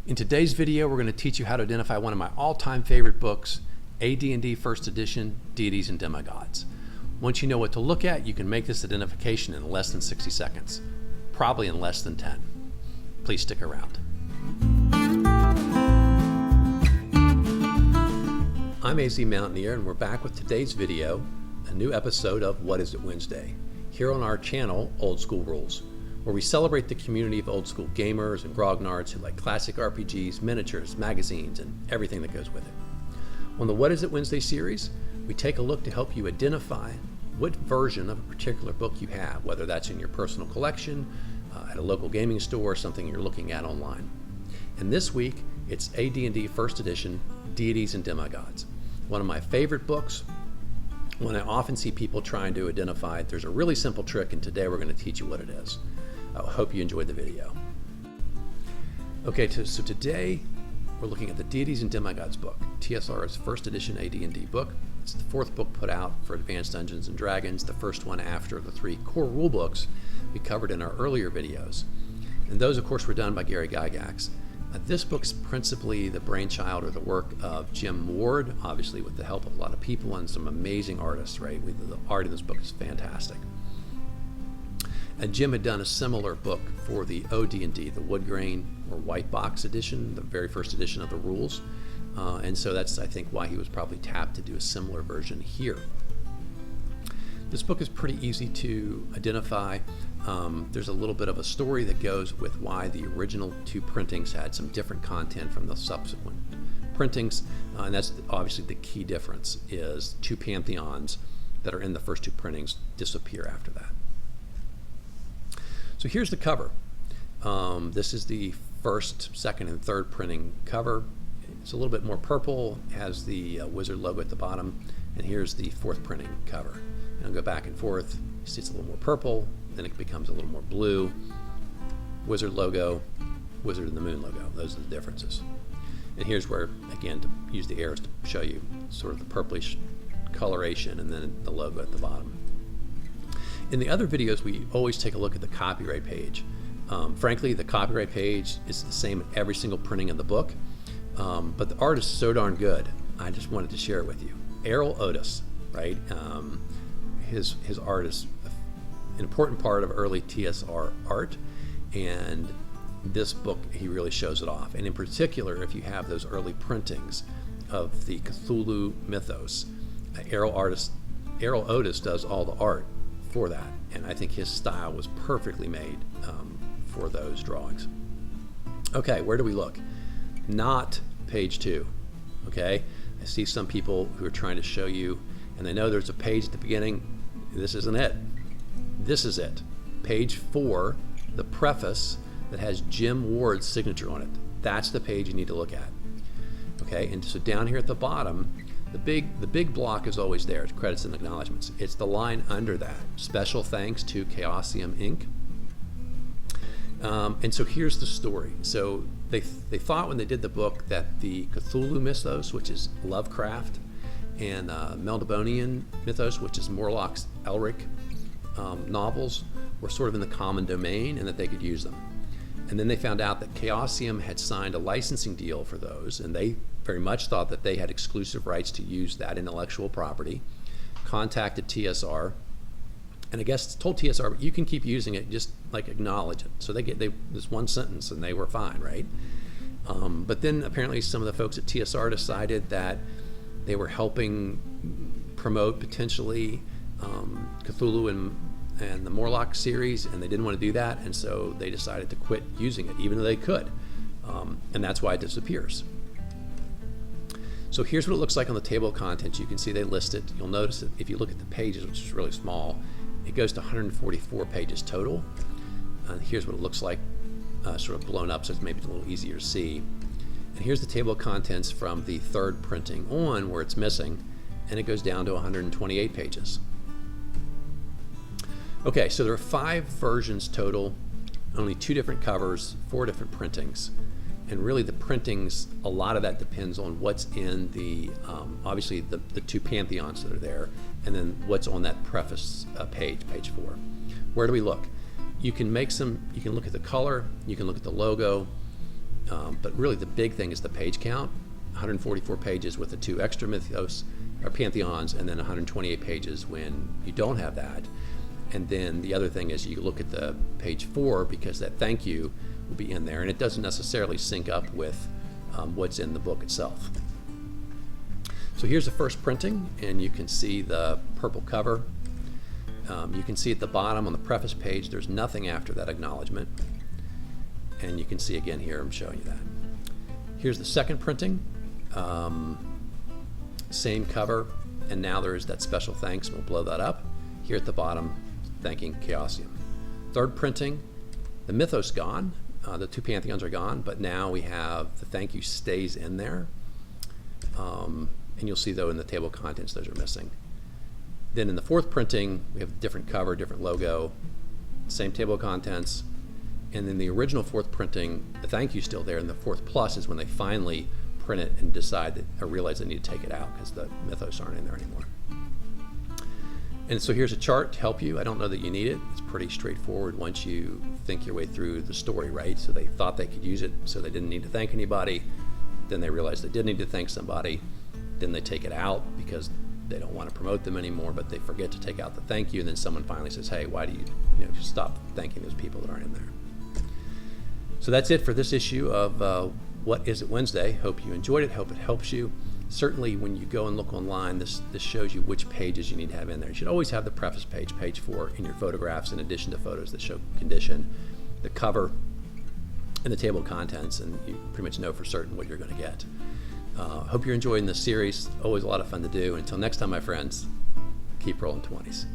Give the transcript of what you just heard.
In today's video, we're going to teach you how to identify one of my all-time favorite books, AD&D First Edition, Deities and Demigods. Once you know what to look at, you can make this identification in less than 60 seconds, probably in less than 10. Please stick around. I'm AZ Mountaineer, and we're back with today's video, a new episode of What Is It Wednesday, here on our channel, Old School Rules, where we celebrate the community of old school gamers and grognards who like classic RPGs, miniatures, magazines, and everything that goes with it. On the What Is It Wednesday series, we take a look to help you identify what version of a particular book you have, whether that's in your personal collection, at a local gaming store, or something you're looking at online. And this week, it's AD&D First Edition, Deities and Demigods. One of my favorite books, one I often see people trying to identify. There's a really simple trick, and today we're going to teach you what it is. I hope you enjoyed the video. Okay, so today we're looking at the Deities and Demigods book, TSR's first edition AD&D book. It's the fourth book put out for Advanced Dungeons & Dragons, the first one after the 3 core rule books we covered in our earlier videos. And those, of course, were done by Gary Gygax. This book's principally the brainchild or the work of Jim Ward, obviously with the help of a lot of people and some amazing artists, right? The art in this book is fantastic. And Jim had done a similar book for the OD&D, the wood grain or white box edition, the very first edition of the rules. And so that's, I think, why he was probably tapped to do a similar version here. This book is pretty easy to identify. There's a little bit of a story that goes with why the original 2 printings had some different content from the subsequent printings. And that's obviously the key difference, is 2 pantheons that are in the first 2 printings disappear after that. So here's the cover. This is the first, second, and third printing cover. It's a little bit more purple, has the wizard logo at the bottom, and here's the 4th printing cover. And I'll go back and forth. You see it's a little more purple, then it becomes a little more blue. Wizard logo, Wizard and the Moon logo. Those are the differences. And here's where, again, to use the arrows to show you sort of the purplish coloration and then the logo at the bottom. In the other videos, we always take a look at the copyright page. Frankly, the copyright page is the same in every single printing of the book, but the art is so darn good, I just wanted to share it with you. Errol Otis, right? His art is an important part of early TSR art, and this book, he really shows it off. And in particular, if you have those early printings of the Cthulhu mythos, Errol Otis does all the art for that, and I think his style was perfectly made for those drawings. Okay, where do we look? Not page 2. Okay, I see some people who are trying to show you, and they know there's a page at the beginning. This isn't it. This is it. Page 4, the preface that has Jim Ward's signature on it. That's the page you need to look at. Okay, and so down here at the bottom, the big block is always there. It's credits and acknowledgments. It's the line under that. Special thanks to Chaosium Inc. And so here's the story. So they thought when they did the book that the Cthulhu mythos, which is Lovecraft, and Melnibonian mythos, which is Morlock's Elric novels, were sort of in the common domain and that they could use them. And then they found out that Chaosium had signed a licensing deal for those, and they very much thought that they had exclusive rights to use that intellectual property, contacted TSR, and I guess told TSR, you can keep using it, just like acknowledge it. So they this one sentence and they were fine, right? But then apparently some of the folks at TSR decided that they were helping promote potentially Cthulhu and the Morlock series, and they didn't want to do that, and so they decided to quit using it, even though they could. And that's why it disappears. So here's what it looks like on the table of contents. You can see they list it. You'll notice that if you look at the pages, which is really small, it goes to 144 pages total. Here's what it looks like sort of blown up, so it's maybe a little easier to see. And here's the table of contents from the 3rd printing on, where it's missing, and it goes down to 128 pages. Okay, so there are 5 versions total, only 2 different covers, 4 different printings. And really the printings, a lot of that depends on what's in the, obviously the 2 pantheons that are there, and then what's on that preface page 4. Where do we look? You can look at the color, you can look at the logo, But really the big thing is the page count, 144 pages with the 2 extra mythos or pantheons, and then 128 pages when you don't have that. And then the other thing is you look at the page 4, because that thank you will be in there, and it doesn't necessarily sync up with what's in the book itself. So here's the first printing, and you can see the purple cover. You can see at the bottom on the preface page there's nothing after that acknowledgement, and you can see again here I'm showing you that. Here's the second printing, same cover, and now there is that special thanks, and we'll blow that up here at the bottom, thanking Chaosium. Third printing, the mythos gone, the 2 pantheons are gone, but now we have the thank you stays in there, and you'll see though in the table of contents those are missing. Then in the fourth printing we have a different cover, different logo, same table of contents, and then the original fourth printing, the thank you still there, and the fourth plus is when they finally print it and decide that, or realize they need to take it out because the mythos aren't in there anymore. And so here's a chart to help you. I don't know that you need it. It's pretty straightforward once you think your way through the story, right? So they thought they could use it, so they didn't need to thank anybody. Then they realized they did need to thank somebody. Then they take it out because they don't want to promote them anymore, but they forget to take out the thank you. And then someone finally says, hey, why do you stop thanking those people that aren't in there? So that's it for this issue of What Is It Wednesday. Hope you enjoyed it. Hope it helps you. Certainly when you go and look online, this shows you which pages you need to have in there. You should always have the preface page, page 4, in your photographs, in addition to photos that show condition, the cover, and the table of contents, and you pretty much know for certain what you're going to get. Hope you're enjoying this series. Always a lot of fun to do. Until next time, my friends, keep rolling 20s.